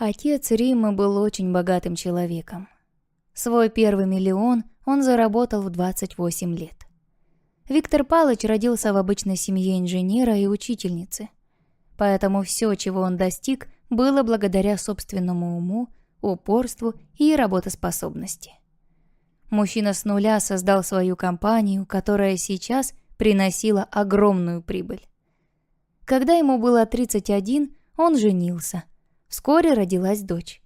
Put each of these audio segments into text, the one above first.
Отец Риммы был очень богатым человеком. Свой первый миллион он заработал в 28 лет. Виктор Палыч родился в обычной семье инженера и учительницы. Поэтому все, чего он достиг, было благодаря собственному уму, упорству и работоспособности. Мужчина с нуля создал свою компанию, которая сейчас приносила огромную прибыль. Когда ему было 31, он женился. Вскоре родилась дочь.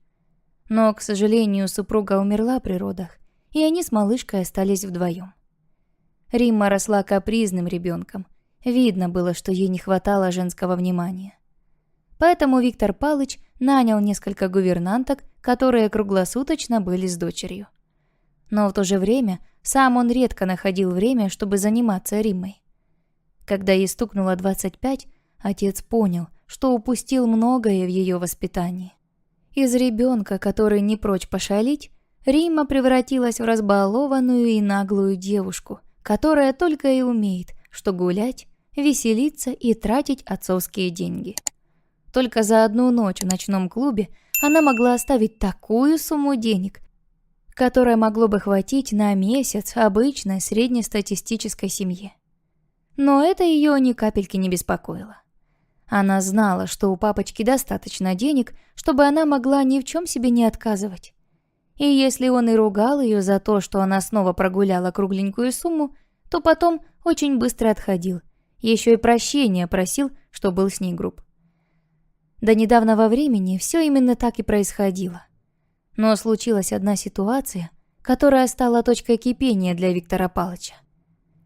Но, к сожалению, супруга умерла при родах, и они с малышкой остались вдвоем. Римма росла капризным ребенком. Видно было, что ей не хватало женского внимания. Поэтому Виктор Палыч нанял несколько гувернанток, которые круглосуточно были с дочерью. Но в то же время сам он редко находил время, чтобы заниматься Риммой. Когда ей стукнуло 25, отец понял, что упустил многое в ее воспитании. Из ребенка, который не прочь пошалить, Римма превратилась в разбалованную и наглую девушку, которая только и умеет, что гулять, веселиться и тратить отцовские деньги. Только за одну ночь в ночном клубе она могла оставить такую сумму денег, которая могло бы хватить на месяц обычной среднестатистической семье. Но это ее ни капельки не беспокоило. Она знала, что у папочки достаточно денег, чтобы она могла ни в чем себе не отказывать. И если он и ругал ее за то, что она снова прогуляла кругленькую сумму, то потом очень быстро отходил, еще и прощения просил, что был с ней груб. До недавнего времени все именно так и происходило. Но случилась одна ситуация, которая стала точкой кипения для Виктора Палыча.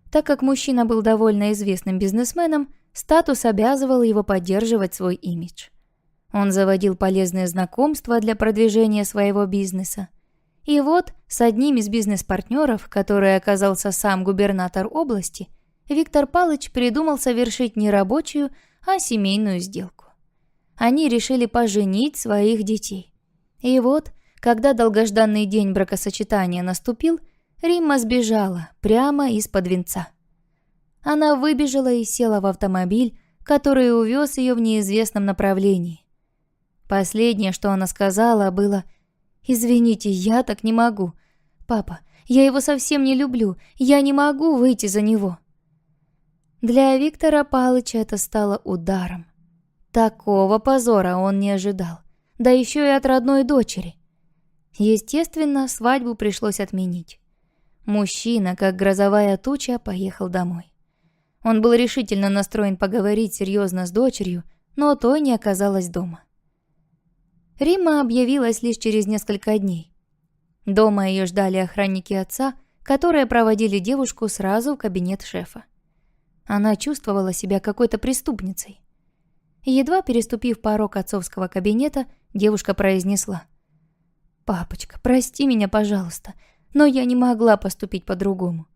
Так как мужчина был довольно известным бизнесменом, статус обязывал его поддерживать свой имидж. Он заводил полезные знакомства для продвижения своего бизнеса. И вот с одним из бизнес-партнеров, который оказался сам губернатор области, Виктор Палыч придумал совершить не рабочую, а семейную сделку. Они решили поженить своих детей. И вот, когда долгожданный день бракосочетания наступил, Римма сбежала прямо из-под венца. Она выбежала и села в автомобиль, который увез ее в неизвестном направлении. Последнее, что она сказала, было: «Извините, я так не могу. Папа, я его совсем не люблю, я не могу выйти за него». Для Виктора Палыча это стало ударом. Такого позора он не ожидал, да еще и от родной дочери. Естественно, свадьбу пришлось отменить. Мужчина, как грозовая туча, поехал домой. Он был решительно настроен поговорить серьезно с дочерью, но той не оказалось дома. Римма объявилась лишь через несколько дней. Дома ее ждали охранники отца, которые проводили девушку сразу в кабинет шефа. Она чувствовала себя какой-то преступницей. Едва переступив порог отцовского кабинета, девушка произнесла: «Папочка, прости меня, пожалуйста, но я не могла поступить по-другому.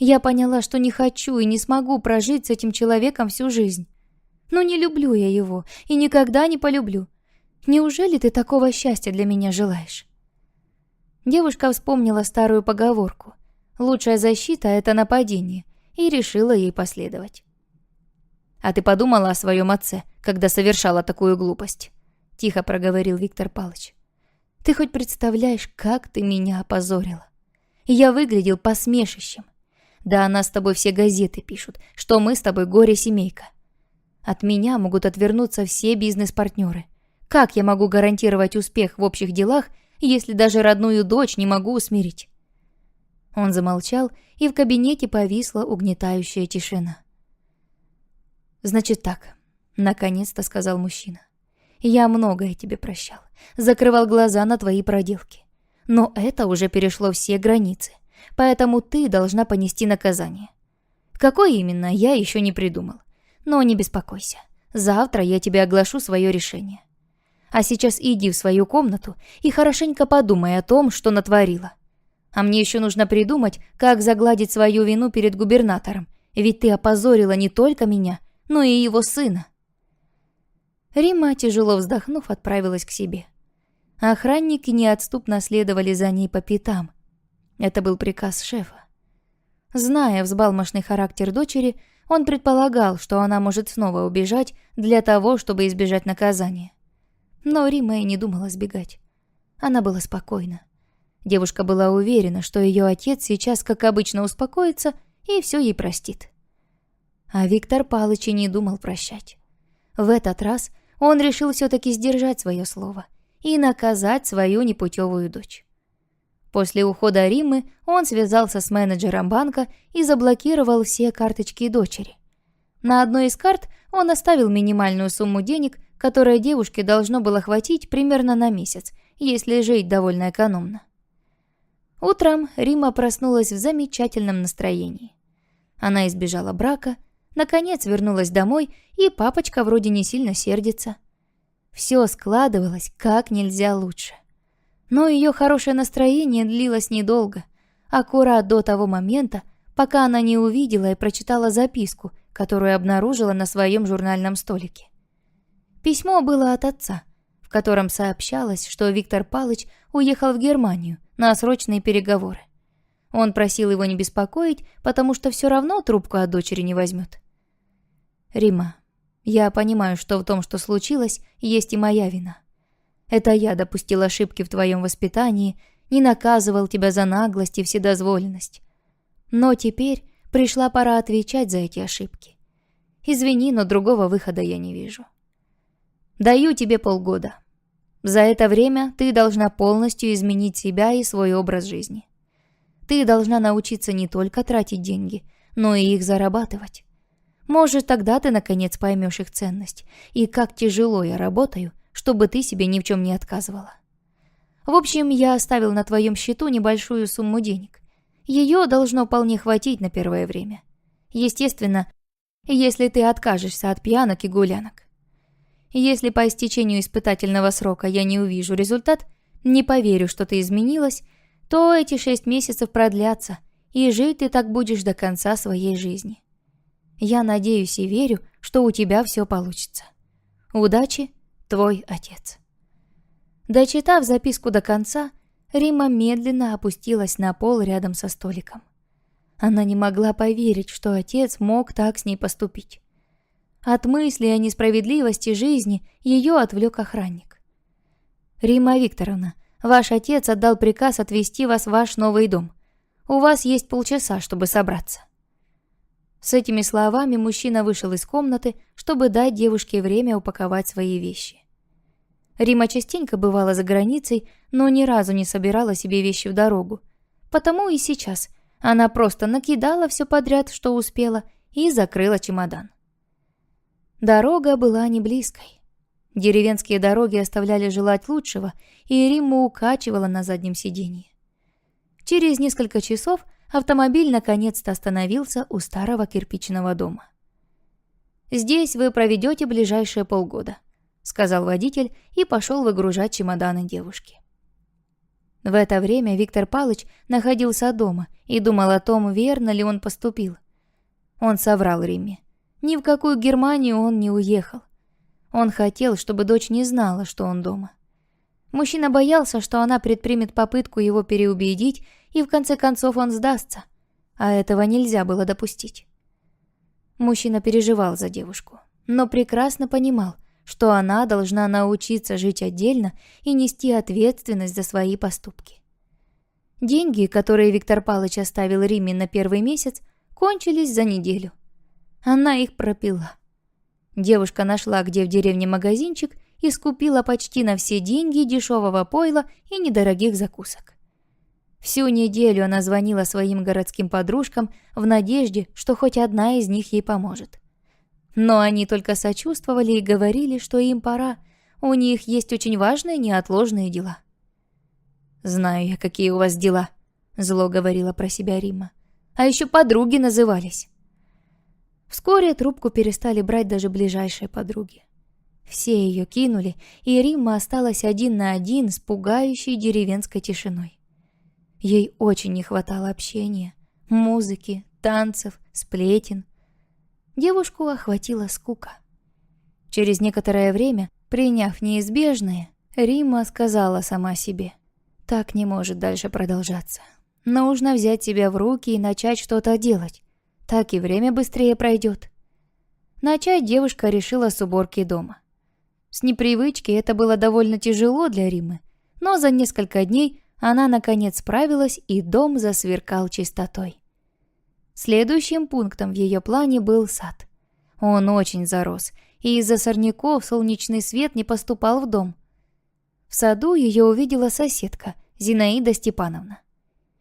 Я поняла, что не хочу и не смогу прожить с этим человеком всю жизнь. Но не люблю я его и никогда не полюблю. Неужели ты такого счастья для меня желаешь?» Девушка вспомнила старую поговорку: «Лучшая защита – это нападение», и решила ей последовать. «А ты подумала о своем отце, когда совершала такую глупость?» – тихо проговорил Виктор Палыч. «Ты хоть представляешь, как ты меня опозорила? Я выглядел посмешищем. Да о нас с тобой все газеты пишут, что мы с тобой горе-семейка. От меня могут отвернуться все бизнес-партнеры. Как я могу гарантировать успех в общих делах, если даже родную дочь не могу усмирить?» Он замолчал, и в кабинете повисла угнетающая тишина. «Значит так», — наконец-то сказал мужчина. «Я многое тебе прощал, закрывал глаза на твои проделки. Но это уже перешло все границы, поэтому ты должна понести наказание. Какое именно, я еще не придумал. Но не беспокойся, завтра я тебе оглашу свое решение. А сейчас иди в свою комнату и хорошенько подумай о том, что натворила. А мне еще нужно придумать, как загладить свою вину перед губернатором, ведь ты опозорила не только меня, но и его сына». Римма, тяжело вздохнув, отправилась к себе. Охранники неотступно следовали за ней по пятам. Это был приказ шефа. Зная взбалмошный характер дочери, он предполагал, что она может снова убежать для того, чтобы избежать наказания. Но Римма и не думала сбегать. Она была спокойна. Девушка была уверена, что ее отец сейчас, как обычно, успокоится и все ей простит. А Виктор Палыч и не думал прощать. В этот раз он решил все-таки сдержать свое слово и наказать свою непутевую дочь. После ухода Риммы он связался с менеджером банка и заблокировал все карточки дочери. На одной из карт он оставил минимальную сумму денег, которая девушке должно было хватить примерно на месяц, если жить довольно экономно. Утром Римма проснулась в замечательном настроении. Она избежала брака, наконец вернулась домой, и папочка вроде не сильно сердится. Все складывалось как нельзя лучше. Но ее хорошее настроение длилось недолго, аккурат до того момента, пока она не увидела и прочитала записку, которую обнаружила на своем журнальном столике. Письмо было от отца, в котором сообщалось, что Виктор Палыч уехал в Германию на срочные переговоры. Он просил его не беспокоить, потому что все равно трубку от дочери не возьмет. «Римма, я понимаю, что в том, что случилось, есть и моя вина. Это я допустил ошибки в твоем воспитании, не наказывал тебя за наглость и вседозволенность. Но теперь пришла пора отвечать за эти ошибки. Извини, но другого выхода я не вижу. Даю тебе полгода. За это время ты должна полностью изменить себя и свой образ жизни. Ты должна научиться не только тратить деньги, но и их зарабатывать. Может, тогда ты наконец поймешь их ценность и как тяжело я работаю, чтобы ты себе ни в чем не отказывала. В общем, я оставил на твоем счету небольшую сумму денег. Ее должно вполне хватить на первое время. Естественно, если ты откажешься от пьянок и гулянок. Если по истечению испытательного срока я не увижу результат, не поверю, что ты изменилась, то эти 6 месяцев продлятся, и жить ты так будешь до конца своей жизни. Я надеюсь и верю, что у тебя все получится. Удачи, твой отец». Дочитав записку до конца, Римма медленно опустилась на пол рядом со столиком. Она не могла поверить, что отец мог так с ней поступить. От мысли о несправедливости жизни ее отвлек охранник. «Римма Викторовна, ваш отец отдал приказ отвезти вас в ваш новый дом. У вас есть полчаса, чтобы собраться». С этими словами мужчина вышел из комнаты, чтобы дать девушке время упаковать свои вещи. Римма частенько бывала за границей, но ни разу не собирала себе вещи в дорогу. Потому и сейчас она просто накидала все подряд, что успела, и закрыла чемодан. Дорога была не близкой. Деревенские дороги оставляли желать лучшего, и Римму укачивала на заднем сиденье. Через несколько часов автомобиль наконец-то остановился у старого кирпичного дома. «Здесь вы проведете ближайшие полгода», — сказал водитель и пошел выгружать чемоданы девушки. В это время Виктор Палыч находился дома и думал о том, верно ли он поступил. Он соврал Римме. Ни в какую Германию он не уехал. Он хотел, чтобы дочь не знала, что он дома. Мужчина боялся, что она предпримет попытку его переубедить, и в конце концов он сдастся, а этого нельзя было допустить. Мужчина переживал за девушку, но прекрасно понимал, что она должна научиться жить отдельно и нести ответственность за свои поступки. Деньги, которые Виктор Палыч оставил Римме на первый месяц, кончились за неделю. Она их пропила. Девушка нашла, где в деревне магазинчик, и скупила почти на все деньги дешевого пойла и недорогих закусок. Всю неделю она звонила своим городским подружкам в надежде, что хоть одна из них ей поможет. Но они только сочувствовали и говорили, что им пора, у них есть очень важные неотложные дела. «Знаю я, какие у вас дела», — зло говорила про себя Римма. «А еще подруги назывались». Вскоре трубку перестали брать даже ближайшие подруги. Все ее кинули, и Римма осталась один на один с пугающей деревенской тишиной. Ей очень не хватало общения, музыки, танцев, сплетен. Девушку охватила скука. Через некоторое время, приняв неизбежное, Римма сказала сама себе: «Так не может дальше продолжаться. Нужно взять себя в руки и начать что-то делать. Так и время быстрее пройдет». Начать девушка решила с уборки дома. С непривычки это было довольно тяжело для Риммы, но за несколько дней она наконец справилась, и дом засверкал чистотой. Следующим пунктом в ее плане был сад. Он очень зарос, и из-за сорняков солнечный свет не поступал в дом. В саду ее увидела соседка Зинаида Степановна.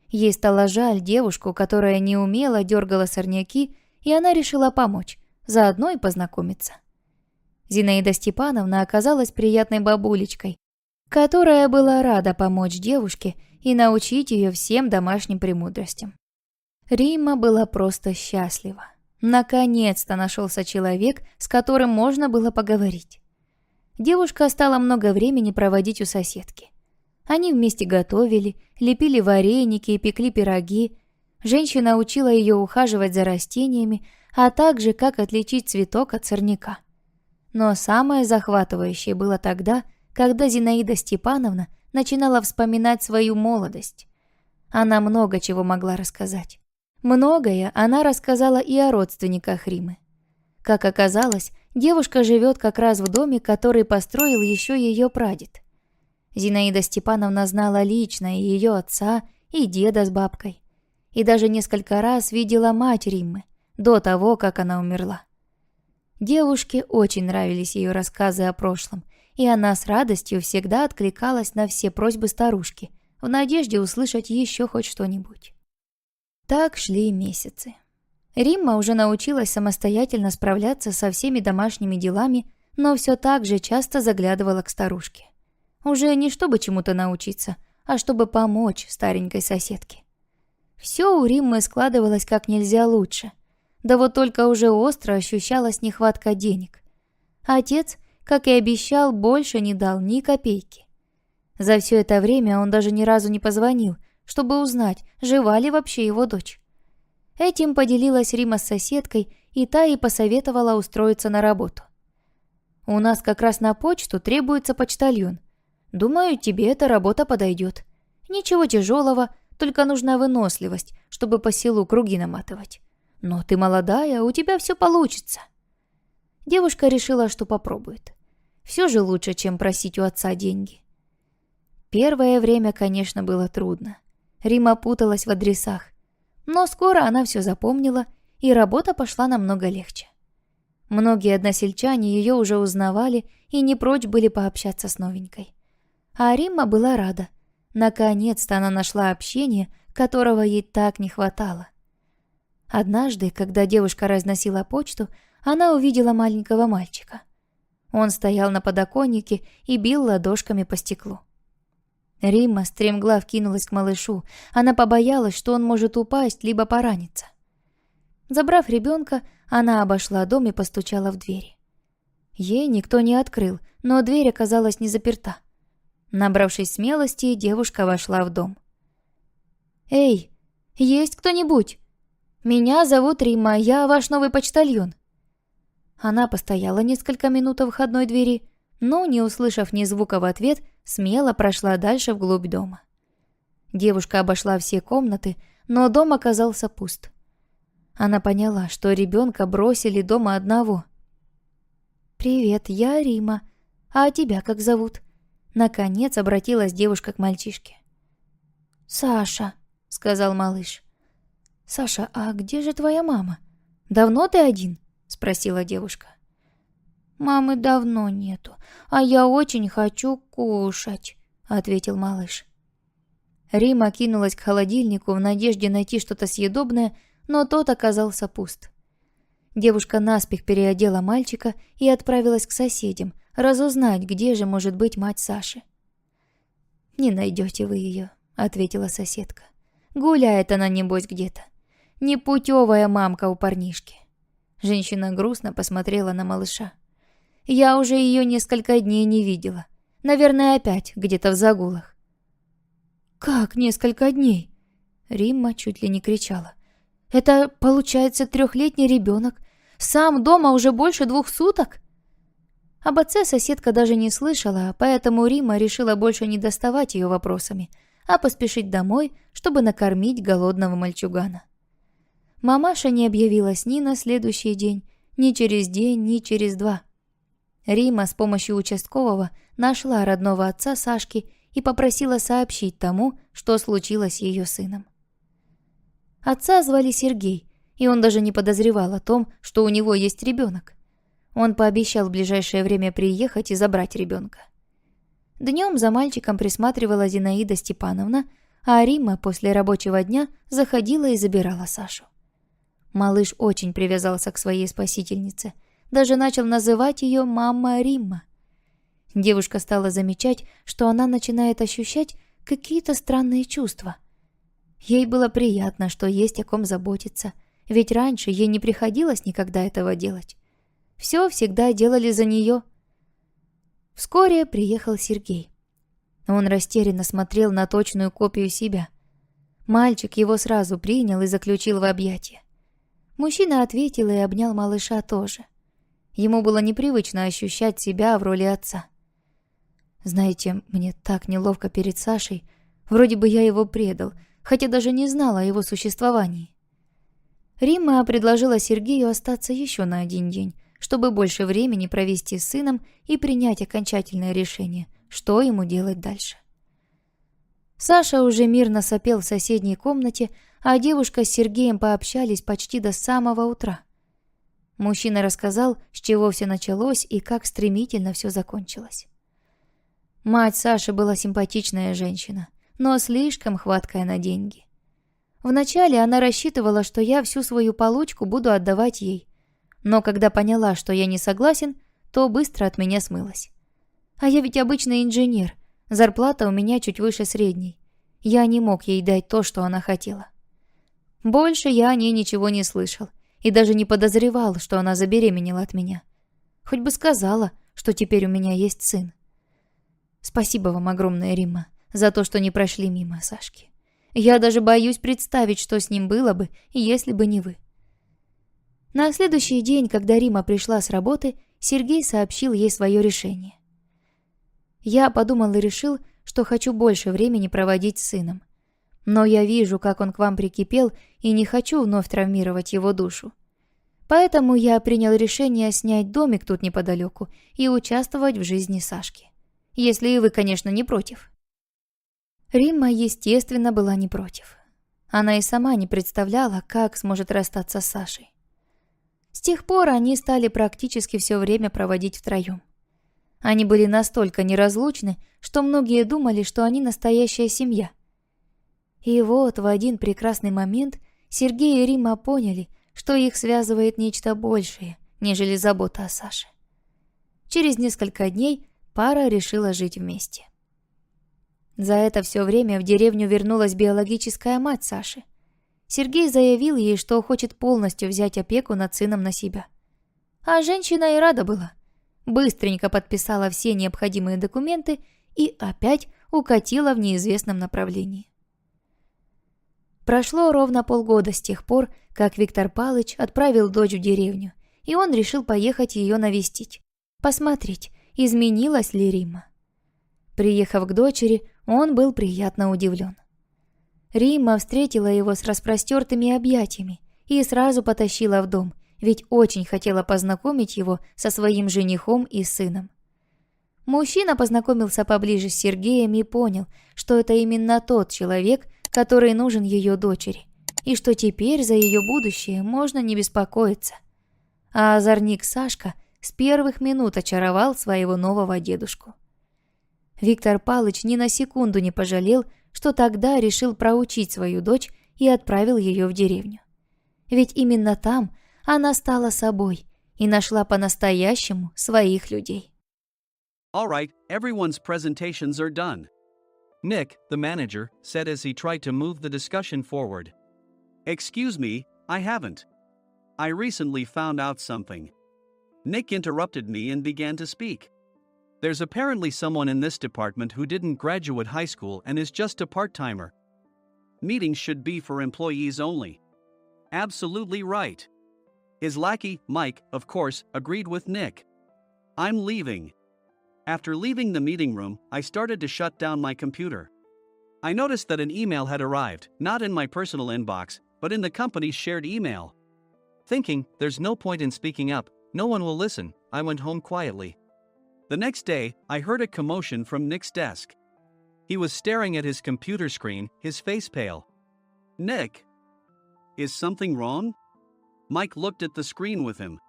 Ей стало жаль девушку, которая неумело дергала сорняки, и она решила помочь, заодно и познакомиться. Зинаида Степановна оказалась приятной бабулечкой, которая была рада помочь девушке и научить ее всем домашним премудростям. Римма была просто счастлива. Наконец-то нашелся человек, с которым можно было поговорить. Девушка стала много времени проводить у соседки. Они вместе готовили, лепили вареники и пекли пироги. Женщина учила ее ухаживать за растениями, а также как отличить цветок от сорняка. Но самое захватывающее было тогда, когда Зинаида Степановна начинала вспоминать свою молодость. Она много чего могла рассказать. Многое она рассказала и о родственниках Риммы. Как оказалось, девушка живет как раз в доме, который построил еще ее прадед. Зинаида Степановна знала лично и ее отца, и деда с бабкой. И даже несколько раз видела мать Риммы, до того, как она умерла. Девушке очень нравились ее рассказы о прошлом, и она с радостью всегда откликалась на все просьбы старушки, в надежде услышать еще хоть что-нибудь. Так шли месяцы. Римма уже научилась самостоятельно справляться со всеми домашними делами, но все так же часто заглядывала к старушке. Уже не чтобы чему-то научиться, а чтобы помочь старенькой соседке. Все у Риммы складывалось как нельзя лучше. Да вот только уже остро ощущалась нехватка денег. Отец, как и обещал, больше не дал ни копейки. За все это время он даже ни разу не позвонил, чтобы узнать, жива ли вообще его дочь. Этим поделилась Римма с соседкой, и та ей посоветовала устроиться на работу. «У нас как раз на почту требуется почтальон. Думаю, тебе эта работа подойдет. Ничего тяжелого, только нужна выносливость, чтобы по селу круги наматывать. Но ты молодая, у тебя все получится». Девушка решила, что попробует. Все же лучше, чем просить у отца деньги. Первое время, конечно, было трудно. Римма путалась в адресах. Но скоро она все запомнила, и работа пошла намного легче. Многие односельчане ее уже узнавали и не прочь были пообщаться с новенькой. А Римма была рада. Наконец-то она нашла общение, которого ей так не хватало. Однажды, когда девушка разносила почту, она увидела маленького мальчика. Он стоял на подоконнике и бил ладошками по стеклу. Римма стремглав кинулась к малышу. Она побоялась, что он может упасть либо пораниться. Забрав ребенка, она обошла дом и постучала в двери. Ей никто не открыл, но дверь оказалась не заперта. Набравшись смелости, девушка вошла в дом. «Эй, есть кто-нибудь? Меня зовут Римма, я ваш новый почтальон». Она постояла несколько минут у входной двери, но, не услышав ни звука в ответ, смело прошла дальше вглубь дома. Девушка обошла все комнаты, но дом оказался пуст. Она поняла, что ребенка бросили дома одного. «Привет, я Римма. А тебя как зовут?» Наконец обратилась девушка к мальчишке. «Саша», — сказал малыш. «Саша, а где же твоя мама? Давно ты один?» — спросила девушка. «Мамы давно нету, а я очень хочу кушать», — ответил малыш. Римма кинулась к холодильнику в надежде найти что-то съедобное, но тот оказался пуст. Девушка наспех переодела мальчика и отправилась к соседям, разузнать, где же может быть мать Саши. «Не найдете вы ее», — ответила соседка. «Гуляет она, небось, где-то. Непутевая мамка у парнишки». Женщина грустно посмотрела на малыша. «Я уже ее несколько дней не видела. Наверное, опять где-то в загулах». «Как несколько дней?» Римма чуть ли не кричала. «Это, получается, 3-летний ребенок. Сам дома уже больше 2 суток?» Об отце соседка даже не слышала, поэтому Римма решила больше не доставать ее вопросами, а поспешить домой, чтобы накормить голодного мальчугана. Мамаша не объявилась ни на следующий день, ни через день, ни через 2. Рима с помощью участкового нашла родного отца Сашки и попросила сообщить тому, что случилось с ее сыном. Отца звали Сергей, и он даже не подозревал о том, что у него есть ребенок. Он пообещал в ближайшее время приехать и забрать ребенка. Днем за мальчиком присматривала Зинаида Степановна, а Рима после рабочего дня заходила и забирала Сашу. Малыш очень привязался к своей спасительнице, даже начал называть ее «мама Римма». Девушка стала замечать, что она начинает ощущать какие-то странные чувства. Ей было приятно, что есть о ком заботиться, ведь раньше ей не приходилось никогда этого делать. Все всегда делали за нее. Вскоре приехал Сергей. Он растерянно смотрел на точную копию себя. Мальчик его сразу принял и заключил в объятия. Мужчина ответил и обнял малыша тоже. Ему было непривычно ощущать себя в роли отца. «Знаете, мне так неловко перед Сашей. Вроде бы я его предал, хотя даже не знала о его существовании». Римма предложила Сергею остаться еще на один день, чтобы больше времени провести с сыном и принять окончательное решение, что ему делать дальше. Саша уже мирно сопел в соседней комнате, а девушка с Сергеем пообщались почти до самого утра. Мужчина рассказал, с чего все началось и как стремительно все закончилось. Мать Саши была симпатичная женщина, но слишком хваткая на деньги. Вначале она рассчитывала, что я всю свою получку буду отдавать ей, но когда поняла, что я не согласен, то быстро от меня смылась. А я ведь обычный инженер, зарплата у меня чуть выше средней. Я не мог ей дать то, что она хотела. Больше я о ней ничего не слышал и даже не подозревал, что она забеременела от меня. Хоть бы сказала, что теперь у меня есть сын. Спасибо вам огромное, Римма, за то, что не прошли мимо Сашки. Я даже боюсь представить, что с ним было бы, если бы не вы. На следующий день, когда Римма пришла с работы, Сергей сообщил ей свое решение. Я подумал и решил, что хочу больше времени проводить с сыном. Но я вижу, как он к вам прикипел, и не хочу вновь травмировать его душу. Поэтому я принял решение снять домик тут неподалеку и участвовать в жизни Сашки. Если и вы, конечно, не против. Римма, естественно, была не против. Она и сама не представляла, как сможет расстаться с Сашей. С тех пор они стали практически все время проводить втроем. Они были настолько неразлучны, что многие думали, что они настоящая семья. И вот в один прекрасный момент Сергей и Римма поняли, что их связывает нечто большее, нежели забота о Саше. Через несколько дней пара решила жить вместе. За это все время в деревню вернулась биологическая мать Саши. Сергей заявил ей, что хочет полностью взять опеку над сыном на себя. А женщина и рада была. Быстренько подписала все необходимые документы и опять укатила в неизвестном направлении. Прошло ровно полгода с тех пор, как Виктор Палыч отправил дочь в деревню, и он решил поехать ее навестить, посмотреть, изменилась ли Римма. Приехав к дочери, он был приятно удивлен. Римма встретила его с распростертыми объятиями и сразу потащила в дом, ведь очень хотела познакомить его со своим женихом и сыном. Мужчина познакомился поближе с Сергеем и понял, что это именно тот человек, который нужен ее дочери, и что теперь за ее будущее можно не беспокоиться. А озорник Сашка с первых минут очаровал своего нового дедушку. Виктор Палыч ни на секунду не пожалел, что тогда решил проучить свою дочь и отправил ее в деревню. Ведь именно там она стала собой и нашла по-настоящему своих людей. All right, everyone's presentations are done. Nick, the manager, said as he tried to move the discussion forward. Excuse me, I haven't. I recently found out something. Nick interrupted me and began to speak. There's apparently someone in this department who didn't graduate high school and is just a part-timer. Meetings should be for employees only. Absolutely right. His lackey, Mike, of course, agreed with Nick. I'm leaving. After leaving the meeting room, I started to shut down my computer. I noticed that an email had arrived, not in my personal inbox, but in the company's shared email. Thinking, there's no point in speaking up, no one will listen, I went home quietly. The next day, I heard a commotion from Nick's desk. He was staring at his computer screen, his face pale. "Nick? Is something wrong?" Mike looked at the screen with him.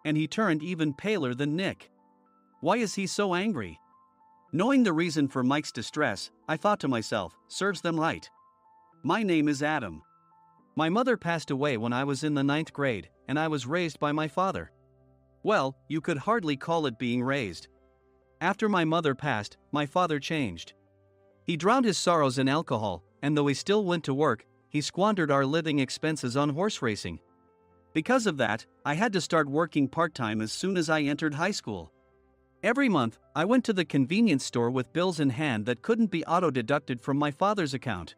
And he turned even paler than Nick. Why is he so angry? Knowing the reason for Mike's distress, I thought to myself, serves them right. My name is Adam. My mother passed away when I was in the 9th grade, and I was raised by my father. Well, you could hardly call it being raised. After my mother passed, my father changed. He drowned his sorrows in alcohol, and though he still went to work, he squandered our living expenses on horse racing. Because of that, I had to start working part-time as soon as I entered high school. Every month, I went to the convenience store with bills in hand that couldn't be auto-deducted from my father's account.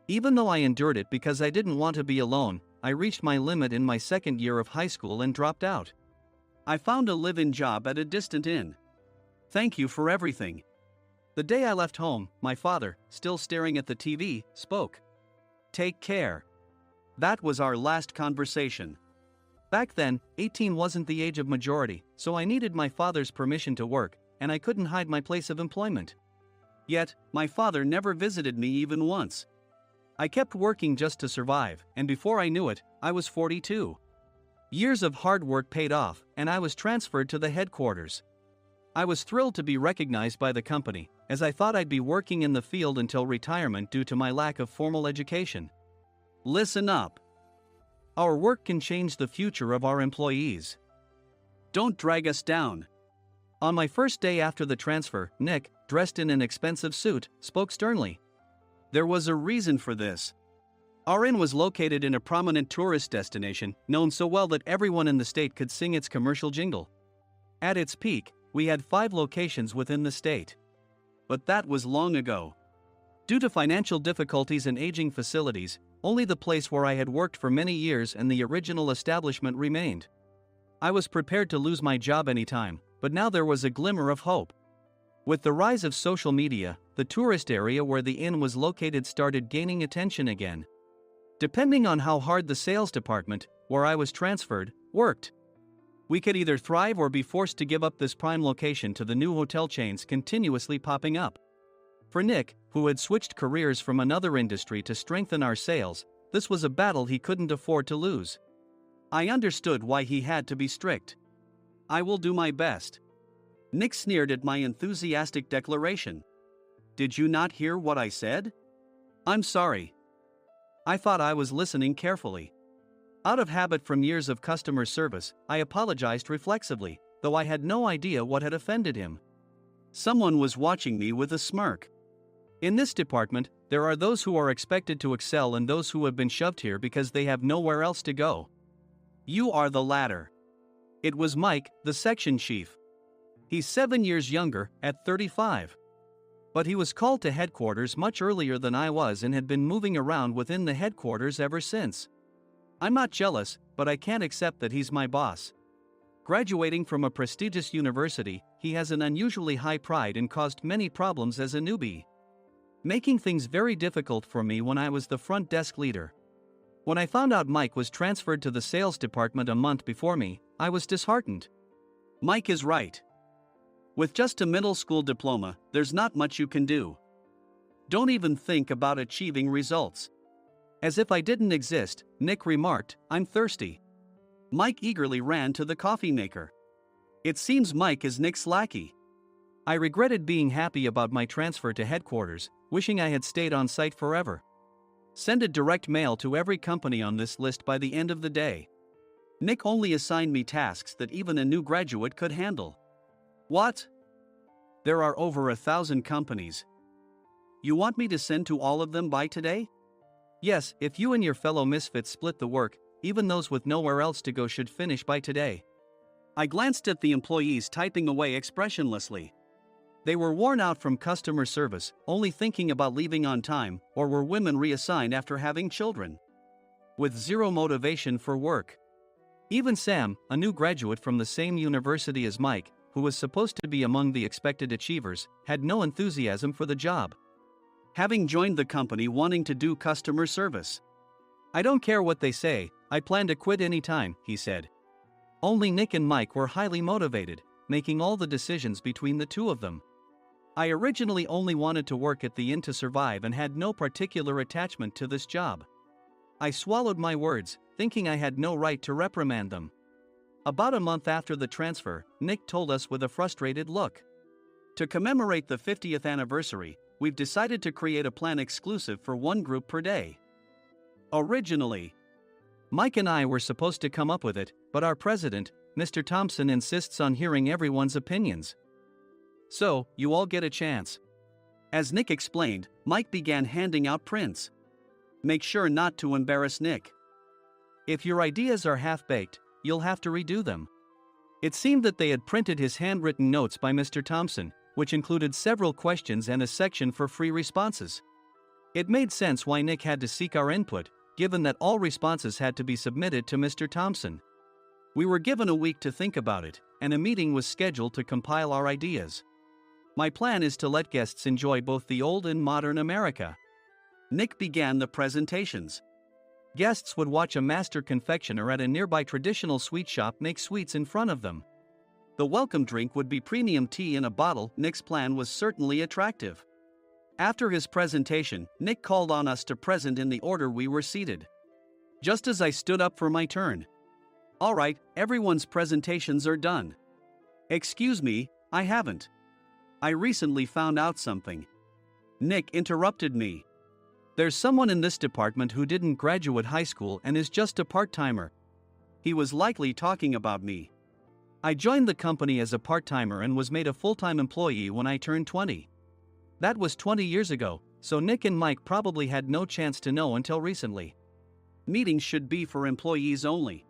Even though I endured it because I didn't want to be alone, I reached my limit in my second year of high school and dropped out. I found a live-in job at a distant inn. Thank you for everything. The day I left home, my father, still staring at the TV, spoke. Take care. That was our last conversation. Back then, 18 wasn't the age of majority, so I needed my father's permission to work, and I couldn't hide my place of employment. Yet, my father never visited me even once. I kept working just to survive, and before I knew it, I was 42. Years of hard work paid off, and I was transferred to the headquarters. I was thrilled to be recognized by the company, as I thought I'd be working in the field until retirement due to my lack of formal education. Listen up. Our work can change the future of our employees. Don't drag us down. On my first day after the transfer, Nick, dressed in an expensive suit, spoke sternly. There was a reason for this. Our inn was located in a prominent tourist destination, known so well that everyone in the state could sing its commercial jingle. At its peak, we had 5 locations within the state. But that was long ago. Due to financial difficulties and aging facilities, only the place where I had worked for many years and the original establishment remained. I was prepared to lose my job anytime, but now there was a glimmer of hope. With the rise of social media, the tourist area where the inn was located started gaining attention again. Depending on how hard the sales department, where I was transferred, worked, we could either thrive or be forced to give up this prime location to the new hotel chains continuously popping up. For Nick, who had switched careers from another industry to strengthen our sales, this was a battle he couldn't afford to lose. I understood why he had to be strict. I will do my best. Nick sneered at my enthusiastic declaration. Did you not hear what I said? I'm sorry. I thought I was listening carefully. Out of habit from years of customer service, I apologized reflexively, though I had no idea what had offended him. Someone was watching me with a smirk. In this department, there are those who are expected to excel and those who have been shoved here because they have nowhere else to go. You are the latter. It was Mike, the section chief. He's 7 years younger, at 35. But he was called to headquarters much earlier than I was and had been moving around within the headquarters ever since. I'm not jealous, but I can't accept that he's my boss. Graduating from a prestigious university, he has an unusually high pride and caused many problems as a newbie, making things very difficult for me when I was the front desk leader. When I found out Mike was transferred to the sales department a month before me, I was disheartened. Mike is right. With just a middle school diploma, there's not much you can do. Don't even think about achieving results. As if I didn't exist, Nick remarked, I'm thirsty. Mike eagerly ran to the coffee maker. It seems Mike is Nick's lackey. I regretted being happy about my transfer to headquarters, wishing I had stayed on site forever. Send a direct mail to every company on this list by the end of the day. Nick only assigned me tasks that even a new graduate could handle. What? There are over 1,000 companies. You want me to send to all of them by today? Yes, if you and your fellow misfits split the work, even those with nowhere else to go should finish by today. I glanced at the employees typing away expressionlessly. They were worn out from customer service, only thinking about leaving on time, or were women reassigned after having children, with zero motivation for work. Even Sam, a new graduate from the same university as Mike, who was supposed to be among the expected achievers, had no enthusiasm for the job, having joined the company wanting to do customer service. I don't care what they say, I plan to quit anytime, he said. Only Nick and Mike were highly motivated, making all the decisions between the two of them. I originally only wanted to work at the inn to survive and had no particular attachment to this job. I swallowed my words, thinking I had no right to reprimand them. About a month after the transfer, Nick told us with a frustrated look. To commemorate the 50th anniversary, we've decided to create a plan exclusive for one group per day. Originally, Mike and I were supposed to come up with it, but our president, Mr. Thompson, insists on hearing everyone's opinions. So, you all get a chance. As Nick explained, Mike began handing out prints. Make sure not to embarrass Nick. If your ideas are half-baked, you'll have to redo them. It seemed that they had printed his handwritten notes by Mr. Thompson, which included several questions and a section for free responses. It made sense why Nick had to seek our input, given that all responses had to be submitted to Mr. Thompson. We were given a week to think about it, and a meeting was scheduled to compile our ideas. My plan is to let guests enjoy both the old and modern America. Nick began the presentations. Guests would watch a master confectioner at a nearby traditional sweet shop make sweets in front of them. The welcome drink would be premium tea in a bottle. Nick's plan was certainly attractive. After his presentation, Nick called on us to present in the order we were seated. Just as I stood up for my turn. All right, everyone's presentations are done. Excuse me, I haven't. I recently found out something. Nick interrupted me. There's someone in this department who didn't graduate high school and is just a part-timer. He was likely talking about me. I joined the company as a part-timer and was made a full-time employee when I turned 20. That was 20 years ago, so Nick and Mike probably had no chance to know until recently. Meetings should be for employees only.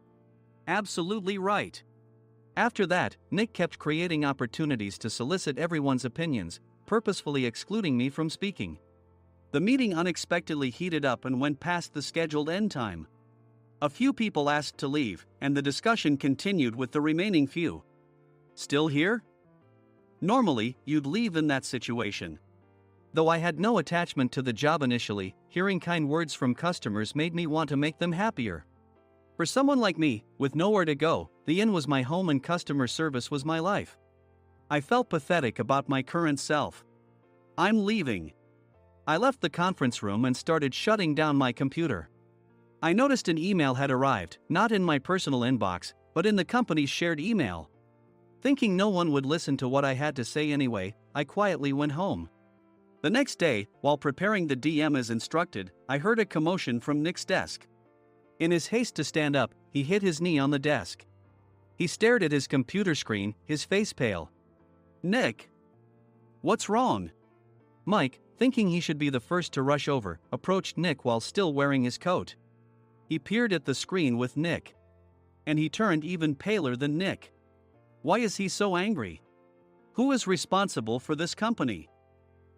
Absolutely right. After that, Nick kept creating opportunities to solicit everyone's opinions, purposefully excluding me from speaking. The meeting unexpectedly heated up and went past the scheduled end time. A few people asked to leave, and the discussion continued with the remaining few. Still here? Normally, you'd leave in that situation. Though I had no attachment to the job initially, hearing kind words from customers made me want to make them happier. For someone like me, with nowhere to go, the inn was my home and customer service was my life. I felt pathetic about my current self. I'm leaving. I left the conference room and started shutting down my computer. I noticed an email had arrived, not in my personal inbox, but in the company's shared email. Thinking no one would listen to what I had to say anyway, I quietly went home. The next day, while preparing the DM as instructed, I heard a commotion from Nick's desk. In his haste to stand up, he hit his knee on the desk. He stared at his computer screen, his face pale. Nick! What's wrong? Mike, thinking he should be the first to rush over, approached Nick while still wearing his coat. He peered at the screen with Nick. And he turned even paler than Nick. Why is he so angry? Who is responsible for this company?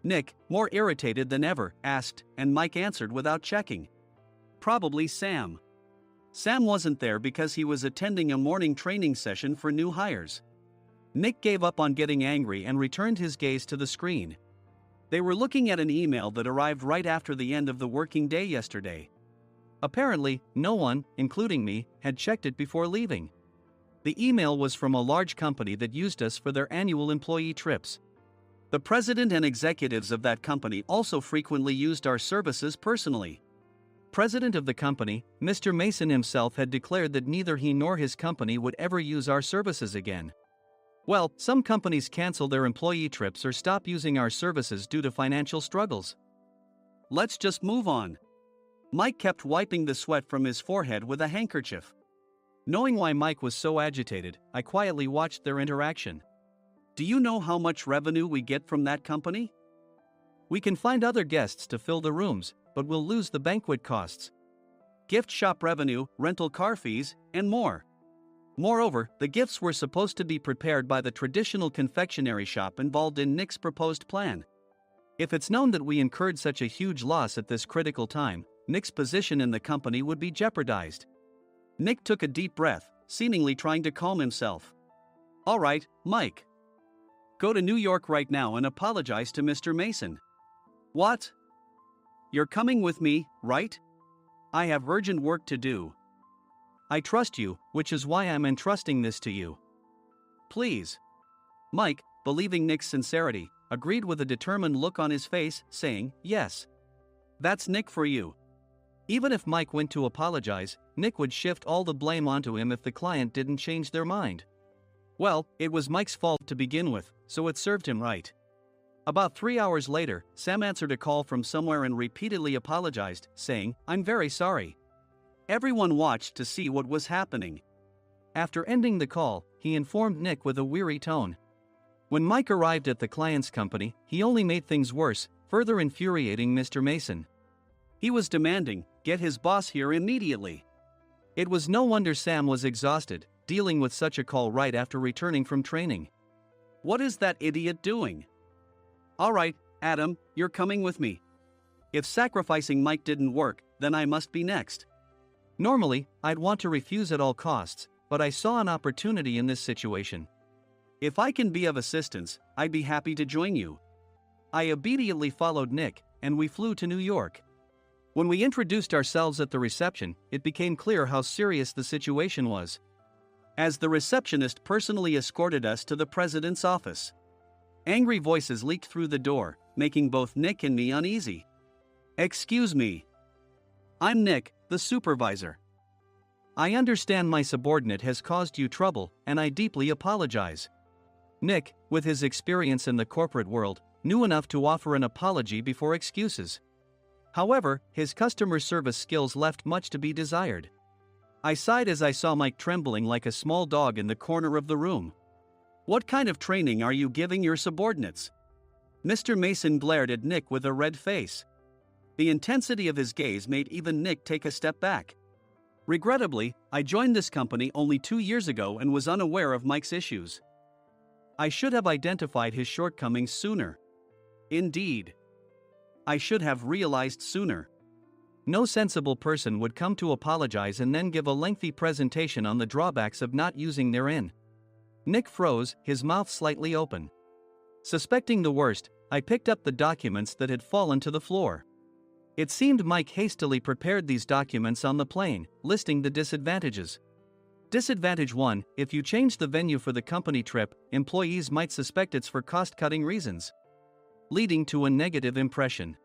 Nick, more irritated than ever, asked, and Mike answered without checking. Probably Sam. Sam wasn't there because he was attending a morning training session for new hires. Nick gave up on getting angry and returned his gaze to the screen. They were looking at an email that arrived right after the end of the working day yesterday. Apparently, no one, including me, had checked it before leaving. The email was from a large company that used us for their annual employee trips. The president and executives of that company also frequently used our services personally. President of the company, Mr. Mason himself, had declared that neither he nor his company would ever use our services again. Well, some companies cancel their employee trips or stop using our services due to financial struggles. Let's just move on. Mike kept wiping the sweat from his forehead with a handkerchief. Knowing why Mike was so agitated, I quietly watched their interaction. Do you know how much revenue we get from that company? We can find other guests to fill the rooms, but we'll lose the banquet costs, gift shop revenue, rental car fees, and more. Moreover, the gifts were supposed to be prepared by the traditional confectionery shop involved in Nick's proposed plan. If it's known that we incurred such a huge loss at this critical time, Nick's position in the company would be jeopardized. Nick took a deep breath, seemingly trying to calm himself. All right, Mike. Go to New York right now and apologize to Mr. Mason. What? You're coming with me, right? I have urgent work to do. I trust you, which is why I'm entrusting this to you. Please. Mike, believing Nick's sincerity, agreed with a determined look on his face, saying, "Yes. That's Nick for you." Even if Mike went to apologize, Nick would shift all the blame onto him if the client didn't change their mind. Well, it was Mike's fault to begin with, so it served him right. About 3 hours later, Sam answered a call from somewhere and repeatedly apologized, saying, "I'm very sorry." Everyone watched to see what was happening. After ending the call, he informed Nick with a weary tone. When Mike arrived at the client's company, he only made things worse, further infuriating Mr. Mason. He was demanding, "Get his boss here immediately." It was no wonder Sam was exhausted, dealing with such a call right after returning from training. "What is that idiot doing?" "All right, Adam, you're coming with me. If sacrificing Mike didn't work, then I must be next." Normally, I'd want to refuse at all costs, but I saw an opportunity in this situation. "If I can be of assistance, I'd be happy to join you." I obediently followed Nick, and we flew to New York. When we introduced ourselves at the reception, it became clear how serious the situation was, as the receptionist personally escorted us to the president's office. Angry voices leaked through the door, making both Nick and me uneasy. "Excuse me. I'm Nick, the supervisor. I understand my subordinate has caused you trouble, and I deeply apologize." Nick, with his experience in the corporate world, knew enough to offer an apology before excuses. However, his customer service skills left much to be desired. I sighed as I saw Mike trembling like a small dog in the corner of the room. "What kind of training are you giving your subordinates?" Mr. Mason glared at Nick with a red face. The intensity of his gaze made even Nick take a step back. Regrettably, I joined this company only 2 years ago and was unaware of Mike's issues. I should have identified his shortcomings sooner. Indeed, I should have realized sooner. No sensible person would come to apologize and then give a lengthy presentation on the drawbacks of not using their in. Nick froze, his mouth slightly open. Suspecting the worst, I picked up the documents that had fallen to the floor. It seemed Mike hastily prepared these documents on the plane, listing the disadvantages. Disadvantage 1: if you change the venue for the company trip, employees might suspect it's for cost-cutting reasons, leading to a negative impression.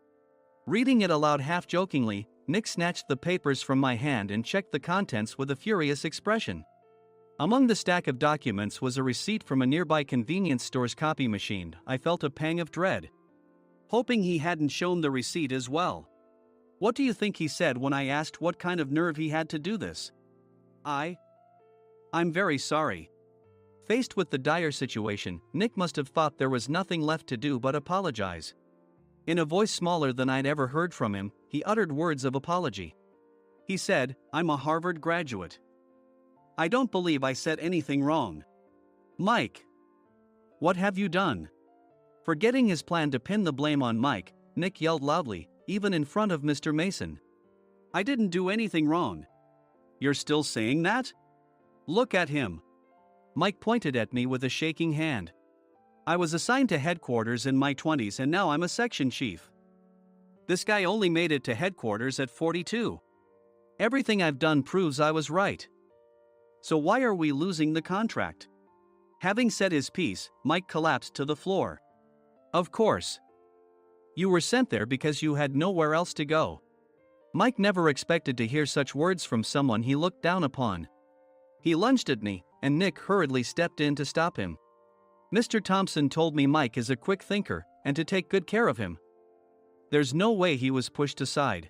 Reading it aloud half-jokingly, Nick snatched the papers from my hand and checked the contents with a furious expression. Among the stack of documents was a receipt from a nearby convenience store's copy machine. I felt a pang of dread, hoping he hadn't shown the receipt as well. What do you think he said when I asked what kind of nerve he had to do this? I'm very sorry." Faced with the dire situation, Nick must have thought there was nothing left to do but apologize. In a voice smaller than I'd ever heard from him, he uttered words of apology. He said, "I'm a Harvard graduate. I don't believe I said anything wrong." "Mike, what have you done?" Forgetting his plan to pin the blame on Mike, Nick yelled loudly, even in front of Mr. Mason. "I didn't do anything wrong." "You're still saying that? Look at him." Mike pointed at me with a shaking hand. "I was assigned to headquarters in my 20s and now I'm a section chief. This guy only made it to headquarters at 42. Everything I've done proves I was right. So why are we losing the contract?" Having said his piece, Mike collapsed to the floor. "Of course. You were sent there because you had nowhere else to go." Mike never expected to hear such words from someone he looked down upon. He lunged at me, and Nick hurriedly stepped in to stop him. "Mr. Thompson told me Mike is a quick thinker, and to take good care of him." There's no way he was pushed aside.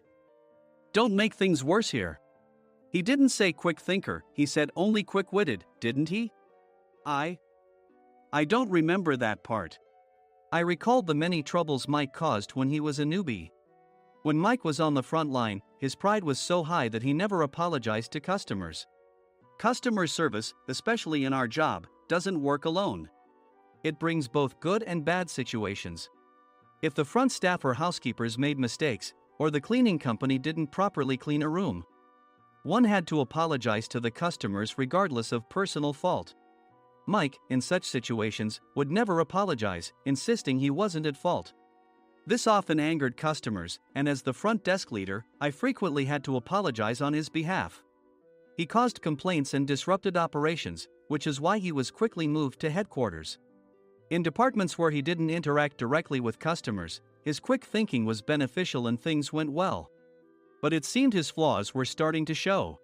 "Don't make things worse here. He didn't say quick thinker, he said only quick-witted, didn't he?" I don't remember that part." I recalled the many troubles Mike caused when he was a newbie. When Mike was on the front line, his pride was so high that he never apologized to customers. Customer service, especially in our job, doesn't work alone. It brings both good and bad situations. If the front staff or housekeepers made mistakes, or the cleaning company didn't properly clean a room, one had to apologize to the customers regardless of personal fault. Mike, in such situations, would never apologize, insisting he wasn't at fault. This often angered customers, and as the front desk leader, I frequently had to apologize on his behalf. He caused complaints and disrupted operations, which is why he was quickly moved to headquarters. In departments where he didn't interact directly with customers, his quick thinking was beneficial and things went well. But it seemed his flaws were starting to show.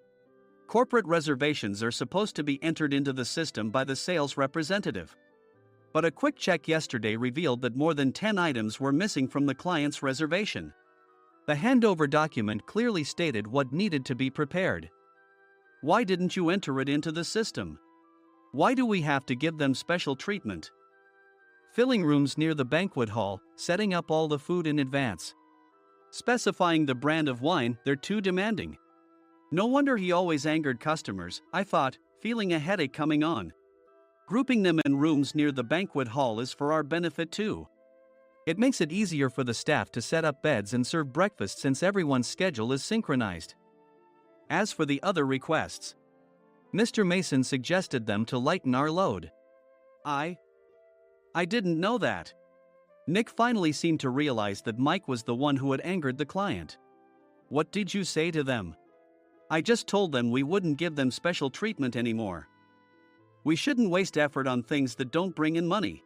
Corporate reservations are supposed to be entered into the system by the sales representative. But a quick check yesterday revealed that more than 10 items were missing from the client's reservation. The handover document clearly stated what needed to be prepared. Why didn't you enter it into the system? Why do we have to give them special treatment? Filling rooms near the banquet hall, setting up all the food in advance. Specifying the brand of wine, they're too demanding. No wonder he always angered customers, I thought, feeling a headache coming on. Grouping them in rooms near the banquet hall is for our benefit too. It makes it easier for the staff to set up beds and serve breakfast since everyone's schedule is synchronized. As for the other requests, Mr. Mason suggested them to lighten our load. I didn't know that. Nick finally seemed to realize that Mike was the one who had angered the client. What did you say to them? I just told them we wouldn't give them special treatment anymore. We shouldn't waste effort on things that don't bring in money.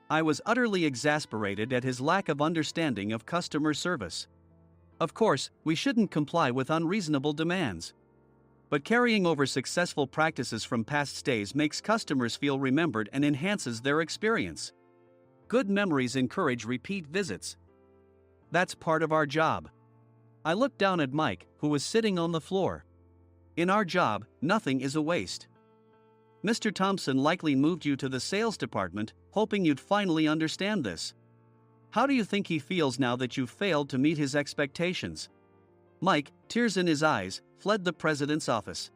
I was utterly exasperated at his lack of understanding of customer service. Of course, we shouldn't comply with unreasonable demands. But carrying over successful practices from past stays makes customers feel remembered and enhances their experience. Good memories encourage repeat visits. That's part of our job. I looked down at Mike, who was sitting on the floor. In our job, nothing is a waste. Mr. Thompson likely moved you to the sales department, hoping you'd finally understand this. How do you think he feels now that you failed to meet his expectations? Mike, tears in his eyes, fled the president's office.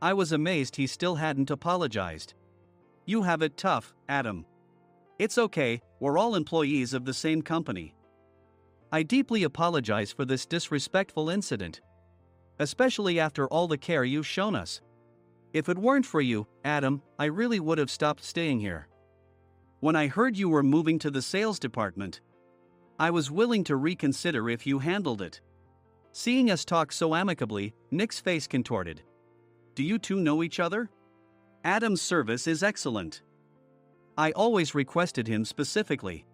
I was amazed he still hadn't apologized. You have it tough, Adam. It's okay, we're all employees of the same company. I deeply apologize for this disrespectful incident. Especially after all the care you've shown us. If it weren't for you, Adam, I really would have stopped staying here. When I heard you were moving to the sales department, I was willing to reconsider if you handled it. Seeing us talk so amicably, Nick's face contorted. Do you two know each other? Adam's service is excellent. I always requested him specifically.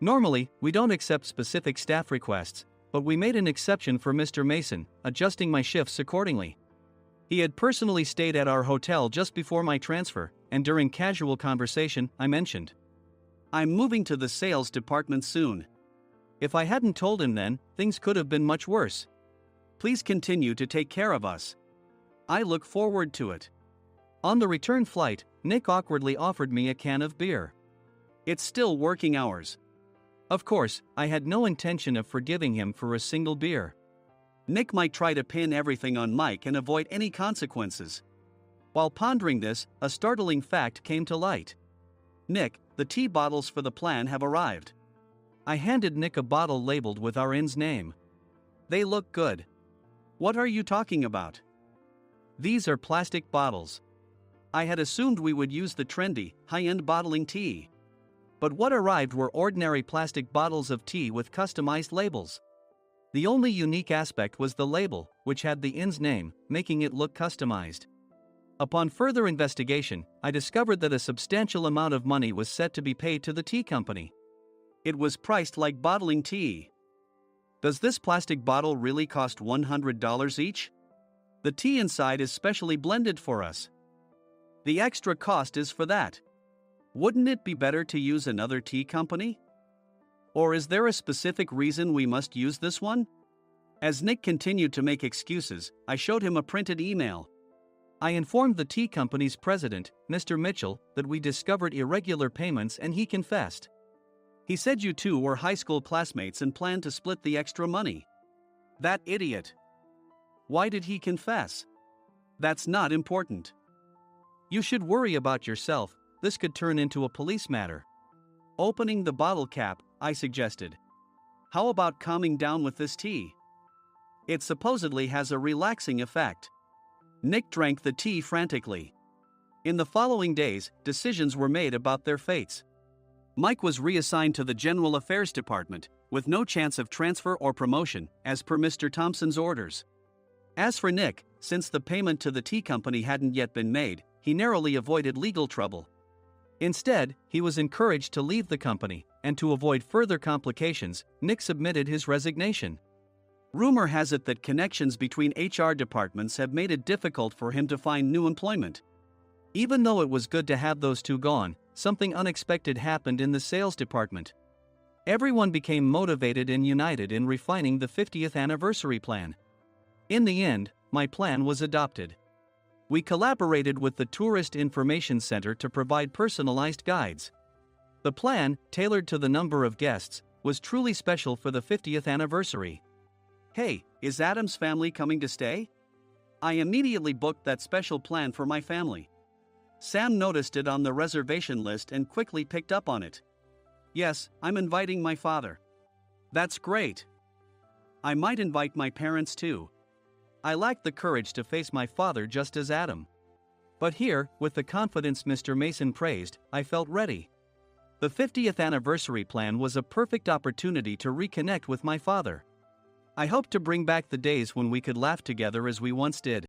Normally, we don't accept specific staff requests, but we made an exception for Mr. Mason, adjusting my shifts accordingly. He had personally stayed at our hotel just before my transfer, and during casual conversation, I mentioned, I'm moving to the sales department soon. If I hadn't told him then, things could have been much worse. Please continue to take care of us. I look forward to it. On the return flight, Nick awkwardly offered me a can of beer. It's still working hours. Of course, I had no intention of forgiving him for a single beer. Nick might try to pin everything on Mike and avoid any consequences. While pondering this, a startling fact came to light. Nick, the tea bottles for the plan have arrived. I handed Nick a bottle labeled with our inn's name. They look good. What are you talking about? These are plastic bottles. I had assumed we would use the trendy, high-end bottling tea. But what arrived were ordinary plastic bottles of tea with customized labels. The only unique aspect was the label, which had the inn's name, making it look customized. Upon further investigation, I discovered that a substantial amount of money was set to be paid to the tea company. It was priced like bottling tea. Does this plastic bottle really cost $100 each? The tea inside is specially blended for us. The extra cost is for that. Wouldn't it be better to use another tea company? Or is there a specific reason we must use this one? As Nick continued to make excuses, I showed him a printed email. I informed the tea company's president, Mr. Mitchell, that we discovered irregular payments and he confessed. He said you two were high school classmates and planned to split the extra money. That idiot. Why did he confess? That's not important. You should worry about yourself, this could turn into a police matter. Opening the bottle cap, I suggested. How about calming down with this tea? It supposedly has a relaxing effect. Nick drank the tea frantically. In the following days, decisions were made about their fates. Mike was reassigned to the General Affairs Department, with no chance of transfer or promotion, as per Mr. Thompson's orders. As for Nick, since the payment to the tea company hadn't yet been made, he narrowly avoided legal trouble. Instead, he was encouraged to leave the company, and to avoid further complications, Nick submitted his resignation. Rumor has it that connections between HR departments have made it difficult for him to find new employment. Even though it was good to have those two gone, something unexpected happened in the sales department. Everyone became motivated and united in refining the 50th anniversary plan. In the end, my plan was adopted. We collaborated with the Tourist Information Center to provide personalized guides. The plan, tailored to the number of guests, was truly special for the 50th anniversary. Hey, is Adam's family coming to stay? I immediately booked that special plan for my family. Sam noticed it on the reservation list and quickly picked up on it. Yes, I'm inviting my father. That's great. I might invite my parents too. I lacked the courage to face my father just as Adam. But here, with the confidence Mr. Mason praised, I felt ready. The 50th anniversary plan was a perfect opportunity to reconnect with my father. I hope to bring back the days when we could laugh together as we once did.